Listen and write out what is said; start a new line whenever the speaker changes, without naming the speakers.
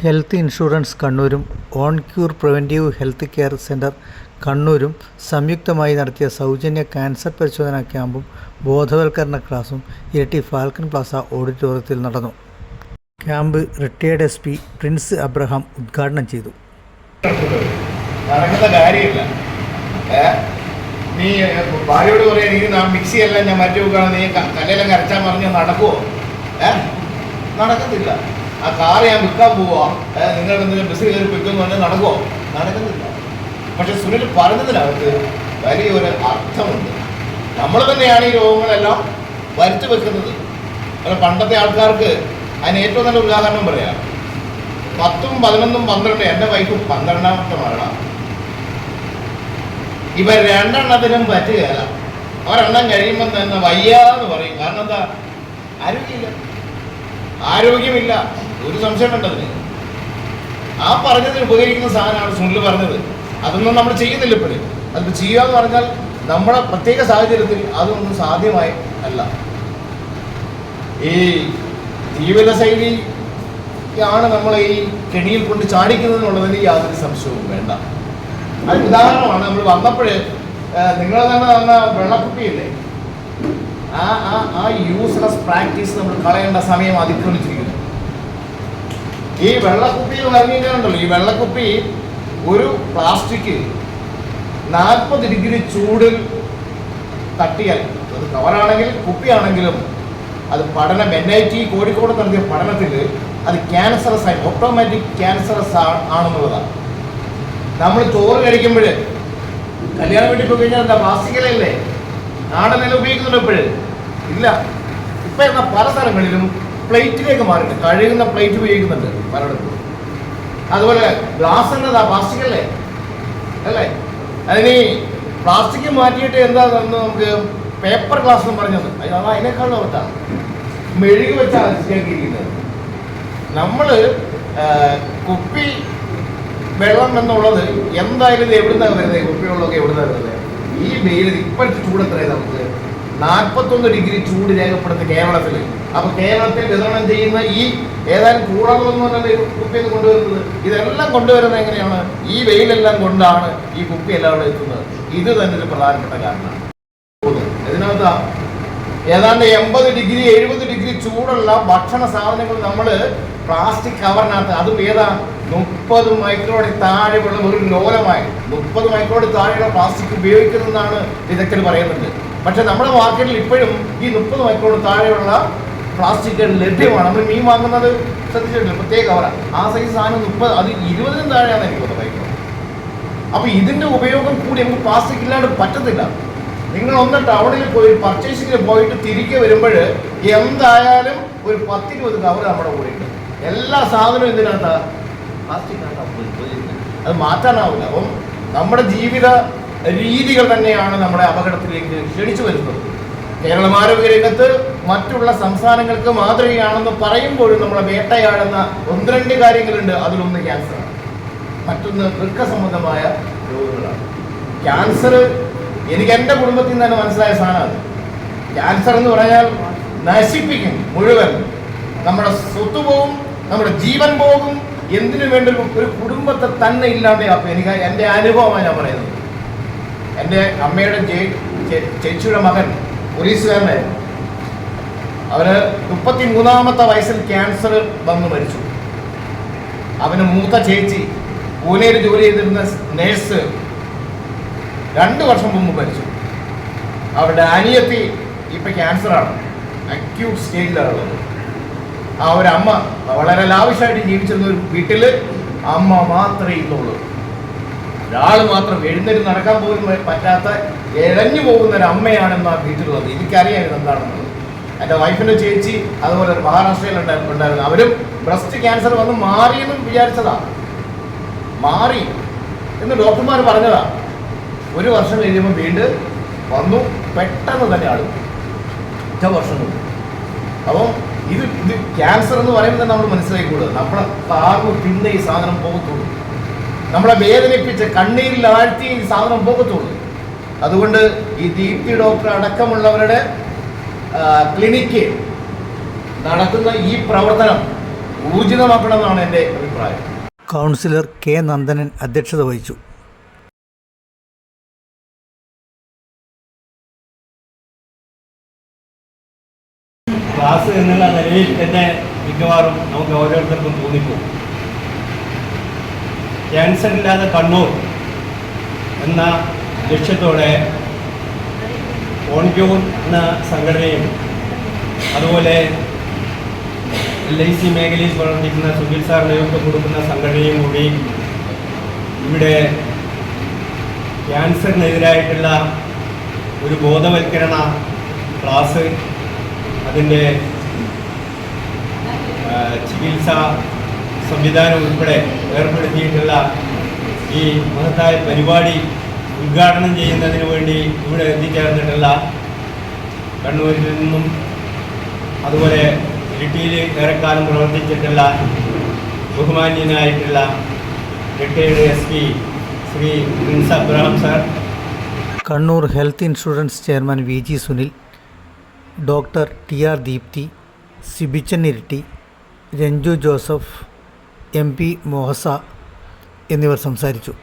Health insurance കണ്ണൂരും on cure preventive health care centre കണ്ണൂരും സംയുക്തമായി നടത്തിയ സൗജന്യ ക്യാൻസർ പരിശോധനാ ക്യാമ്പും ബോധവൽക്കരണ ക്ലാസും ഇരിട്ടി ഫാൽക്കൺ പ്ലാസ ഓഡിറ്റോറിയത്തിൽ നടന്നു. Camp retired SP Prince Abraham ഉദ്ഘാടനം ചെയ്തു.
നടക്കുന്ന കാര്യമില്ല. നീ ഭാര്യയോട് പറയാൻ നീ മിക്സി എല്ലാം ഞാൻ മാറ്റി വെക്കുകയാണ്, നീ കല്ലെല്ലാം കരച്ചാൽ പറഞ്ഞ് നടക്കുമോ? നടക്കത്തില്ല. ആ കാറ് ഞാൻ വിൽക്കാൻ പോവാ, നിങ്ങൾ എന്തെങ്കിലും ബസ് കയറി വിൽക്കുമെന്ന് പറഞ്ഞാൽ നടക്കുമോ? നടക്കത്തില്ല. പക്ഷെ സുനിൽ പറഞ്ഞതിനകത്ത് വലിയൊരു അർത്ഥമുണ്ട്. നമ്മൾ തന്നെയാണ് ഈ രോഗങ്ങളെല്ലാം വരുത്തി വെക്കുന്നത്. പണ്ടത്തെ ആൾക്കാർക്ക് അതിന് ഏറ്റവും നല്ല ഉദാഹരണം പറയാം. 10, 11, 12 എൻ്റെ വൈഫ് 12ാമത്തെ മരണം. ഇവർ 2 എണ്ണത്തിനും പറ്റുകയല്ല. ഒരെണ്ണം കഴിയുമ്പം തന്നെ വയ്യാന്ന് പറയും. കാരണം എന്താ? ആരോഗ്യമില്ല. ഒരു സംശയം വേണ്ടതിന്. ആ പറഞ്ഞതിന് ഉപകരിക്കുന്ന സാധനമാണ് സുനിൽ പറഞ്ഞത്. അതൊന്നും നമ്മൾ ചെയ്യുന്നില്ല ഇപ്പോഴും. അതിപ്പോൾ ചെയ്യുക എന്ന് പറഞ്ഞാൽ നമ്മുടെ പ്രത്യേക സാഹചര്യത്തിൽ അതൊന്നും സാധ്യമായി അല്ല. ഈ ജീവിതശൈലിയാണ് നമ്മളെ ഈ കെണിയിൽ കൊണ്ട് ചാടിക്കുന്നതിനുള്ളതിന് യാതൊരു സംശയവും വേണ്ട. അത് ഉദാഹരണമാണ്. നമ്മൾ വന്നപ്പോൾ നിങ്ങൾ തന്നെ തന്ന വെള്ളക്കുപ്പിയില്ലേ, ആ യൂസ്ലെസ് പ്രാക്ടീസ് നമ്മൾ കളയേണ്ട സമയം അതിക്രമിച്ചിരിക്കുന്നു. ഈ വെള്ളക്കുപ്പിയിൽ ഇറങ്ങിയിട്ടുണ്ടല്ലോ, ഈ വെള്ളക്കുപ്പി ഒരു പ്ലാസ്റ്റിക് 40 ഡിഗ്രി ചൂടിൽ തട്ടിയാൽ, അത് കവറാണെങ്കിൽ കുപ്പിയാണെങ്കിലും, അത് പഠനം NIT കോഴിക്കോട് നടത്തിയ പഠനത്തിൽ അത് ക്യാൻസറസ് ആയി, ഓട്ടോമാറ്റിക് ക്യാൻസറസ് ആണെന്നുള്ളതാണ്. നമ്മൾ ചോറ് കഴിക്കുമ്പോൾ കല്യാണം വീട്ടിൽ പോയി കഴിഞ്ഞാൽ എന്താ പ്ലാസ്റ്റിക്കലല്ലേ? നാടനെല്ലാം ഉപയോഗിക്കുന്നുണ്ട് ഇപ്പോഴും ഇല്ല. ഇപ്പം എന്നാൽ പല സ്ഥലങ്ങളിലും പ്ലേറ്റിലേക്ക് മാറിയിട്ട് കഴുകുന്ന പ്ലേറ്റ് ഉപയോഗിക്കുന്നുണ്ട് പലയിടത്തും. അതുപോലെ ഗ്ലാസ് എന്നതാ പ്ലാസ്റ്റിക്കല്ലേ അല്ലേ? അതിന് പ്ലാസ്റ്റിക് മാറ്റിയിട്ട് എന്താ നമുക്ക് പേപ്പർ ഗ്ലാസ് എന്ന് പറഞ്ഞത്, അതിനേക്കാളും ഓർത്താണ് മെഴുകി വെച്ചാണ് ശരിയാക്കിയിരിക്കുന്നത്. നമ്മൾ കുപ്പി വെള്ളം എന്നുള്ളത് എന്തായാലും എവിടുന്നാണ് വരുന്നത്? കുപ്പി വെള്ളമൊക്കെ എവിടുന്നാണ് വരുന്നത്? ഈ വെയിൽ ഇപ്പോഴത്തെ ചൂട് എത്രയാണ്? നമുക്ക് 41 ഡിഗ്രി ചൂട് രേഖപ്പെടുത്തി കേരളത്തിൽ. അപ്പോൾ കേരളത്തിൽ വിതരണം ചെയ്യുന്ന ഈ ഏതായാലും കൂടകളൊന്നും തന്നെ കുപ്പിയിൽ കൊണ്ടുവരുന്നത്, ഇതെല്ലാം കൊണ്ടുവരുന്നത് എങ്ങനെയാണ്? ഈ വെയിലെല്ലാം കൊണ്ടാണ് ഈ കുപ്പി എല്ലാം അവിടെ എത്തുന്നത്. ഇത് തന്നെ ഒരു പ്രധാനപ്പെട്ട കാരണമാണ്. ഇതിനകത്ത് ഏതാണ്ട് 80 ഡിഗ്രി 70 ഡിഗ്രി ചൂടുള്ള ഭക്ഷണ സാധനങ്ങൾ നമ്മൾ പ്ലാസ്റ്റിക് കവറിനകത്ത്, അതും ഏതാ 30 മൈക്രോണിൽ താഴെയുള്ള ഒരു ലോലമായി 30 മൈക്രോണിൽ താഴെയുള്ള പ്ലാസ്റ്റിക് ഉപയോഗിക്കുന്നതെന്നാണ് വിദഗ്ധർ പറയുന്നത്. പക്ഷെ നമ്മുടെ മാർക്കറ്റിൽ ഇപ്പോഴും ഈ 30 മൈക്രോണിൽ താഴെയുള്ള പ്ലാസ്റ്റിക്കുകൾ ലഭ്യമാണ്. നമ്മൾ മീൻ വാങ്ങുന്നത് ശ്രദ്ധിച്ചിട്ടില്ല, പ്രത്യേക കവറാണ്. ആ സൈസ് സാധനം 30, അത് 20-നും താഴെയാണ് എനിക്ക് തോന്നുന്നത് മൈക്രോൺ. അപ്പോൾ ഇതിൻ്റെ ഉപയോഗം കൂടി നമുക്ക് പ്ലാസ്റ്റിക് ഇല്ലാണ്ട് പറ്റത്തില്ല. നിങ്ങൾ ഒന്ന് ടൗണിൽ പോയി പർച്ചേസിങ്ങിന് പോയിട്ട് തിരികെ വരുമ്പോൾ എന്തായാലും ഒരു 10-20 കവർ നമ്മുടെ കൂടെ ഉണ്ട്. എല്ലാ സാധനവും ഇതിനകത്ത് പ്ലാസ്റ്റിക്കിനകത്ത്. അത് മാറ്റാനാവില്ല. അപ്പം നമ്മുടെ ജീവിത രീതികൾ തന്നെയാണ് നമ്മുടെ അപകടത്തിലേക്ക് ക്ഷണിച്ചു വരുന്നത്. കേരളം ആരോഗ്യ രംഗത്ത് മറ്റുള്ള സംസ്ഥാനങ്ങൾക്ക് മാതൃകയാണെന്ന് പറയുമ്പോഴും നമ്മളെ വേട്ടയാടുന്ന 1-2 കാര്യങ്ങളുണ്ട്. അതിലൊന്ന് ക്യാൻസറാണ്, മറ്റൊന്ന് വൃക്ക സംബന്ധമായ രോഗങ്ങളാണ്. ക്യാൻസർ എനിക്ക് എൻ്റെ കുടുംബത്തിൽ നിന്ന് തന്നെ മനസ്സിലായ സാധനമാണ്. ക്യാൻസർ എന്ന് പറഞ്ഞാൽ നശിപ്പിക്കും മുഴുവൻ. നമ്മുടെ സ്വത്ത് പോകും, നമ്മുടെ ജീവൻ പോകും. എന്തിനു വേണ്ടി ഒരു കുടുംബത്തെ തന്നെ ഇല്ലാതെയാക്കും. എനിക്ക് എൻ്റെ അനുഭവമാണ് ഞാൻ പറയുന്നത്. എൻ്റെ അമ്മയുടെ ചേച്ചിയുടെ മകൻ പോലീസുകാരനായിരുന്നു. അവന് 33ാമത്തെ വയസ്സിൽ ക്യാൻസർ വന്ന് മരിച്ചു. അവന് മൂത്ത ചേച്ചി പൂനെയിൽ ജോലി ചെയ്തിരുന്ന നേഴ്സ് 2 വർഷം മുമ്പ് മരിച്ചു. അവരുടെ അനിയത്തി ഇപ്പം ക്യാൻസറാണ്, അക്യൂട്ട് സ്റ്റേജിലാണുള്ളത്. ആ ഒരു അമ്മ വളരെ ലാവിഷായിട്ട് ജീവിച്ചിരുന്ന ഒരു വീട്ടിൽ അമ്മ മാത്രമേ ഇന്നുള്ളൂ. ഒരാൾ മാത്രം എഴുന്നേറ്റ് നടക്കാൻ പോലും പറ്റാത്ത ഇഴഞ്ഞു പോകുന്ന ഒരു അമ്മയാണെന്ന് ആ വീട്ടിലുള്ളത്. എനിക്കറിയാം ഇതെന്താണെന്നുള്ളത്. എൻ്റെ വൈഫിൻ്റെ ചേച്ചി അതുപോലെ മഹാരാഷ്ട്രയിൽ ഉണ്ടായിരുന്നു. അവരും ബ്രസ്റ്റ് ക്യാൻസർ വന്ന് മാറിയെന്ന് വിചാരിച്ചതാ. മാറി എന്ന് ഡോക്ടർമാർ പറഞ്ഞതാ. 1 വർഷം കഴിയുമ്പോൾ വീണ്ടും വന്നു. പെട്ടെന്ന് തന്നെ ആളും 1 വർഷം കൊണ്ട്. അപ്പം ഇത് ക്യാൻസർ എന്ന് പറയുമ്പോൾ നമ്മൾ മനസ്സിലാക്കിക്കൂടുക. നമ്മളെ താങ്ങു പിന്നെ ഈ സാധനം പോകത്തുള്ളൂ. നമ്മളെ വേദനിപ്പിച്ച് കണ്ണീരിൽ ആഴ്ത്തി ഈ സാധനം പോകത്തുള്ളൂ. അതുകൊണ്ട് ഈ ദീപ്തി ഡോക്ടർ അടക്കമുള്ളവരുടെ ക്ലിനിക്ക് നടത്തുന്ന ഈ പ്രവർത്തനം ഊർജിതമാക്കണമെന്നാണ് എൻ്റെ അഭിപ്രായം.
കൗൺസിലർ കെ നന്ദനൻ അധ്യക്ഷത വഹിച്ചു.
ക്ലാസ് എന്നുള്ള നിലയിൽ തന്നെ മിക്കവാറും നമുക്ക് ഓരോരുത്തർക്കും തോന്നിപ്പോകും. ക്യാൻസർ ഇല്ലാതെ കണ്ണൂർ എന്ന ലക്ഷ്യത്തോടെ ഓൺക്യൂർ എന്ന സംഘടനയും അതുപോലെ LIC മേഖലയിൽ പ്രവർത്തിക്കുന്ന സുനിൽ സാർ നേതൃത്വം കൊടുക്കുന്ന സംഘടനയും കൂടി ഇവിടെ ക്യാൻസറിനെതിരായിട്ടുള്ള ഒരു ബോധവൽക്കരണ ക്ലാസ്, അതിൻ്റെ ചികിത്സാ സംവിധാനം ഉൾപ്പെടെ ഏർപ്പെടുത്തിയിട്ടുള്ള ഈ മഹത്തായ പരിപാടി ഉദ്ഘാടനം ചെയ്യുന്നതിന് വേണ്ടി ഇവിടെ എത്തിച്ചേർന്നിട്ടുള്ള കണ്ണൂരിൽ നിന്നും അതുപോലെ ഇരിട്ടിയിൽ ഏറെക്കാലം പ്രവർത്തിച്ചിട്ടുള്ള ബഹുമാന്യനായിട്ടുള്ള retired SP Shri Prince Abraham sir,
Kannur health insurance chairman VG Sunil, doctor TR Deepthi, Sibichan Iritty, Ranju Joseph, MP മോഹസ എന്നിവർ സംസാരിച്ചു.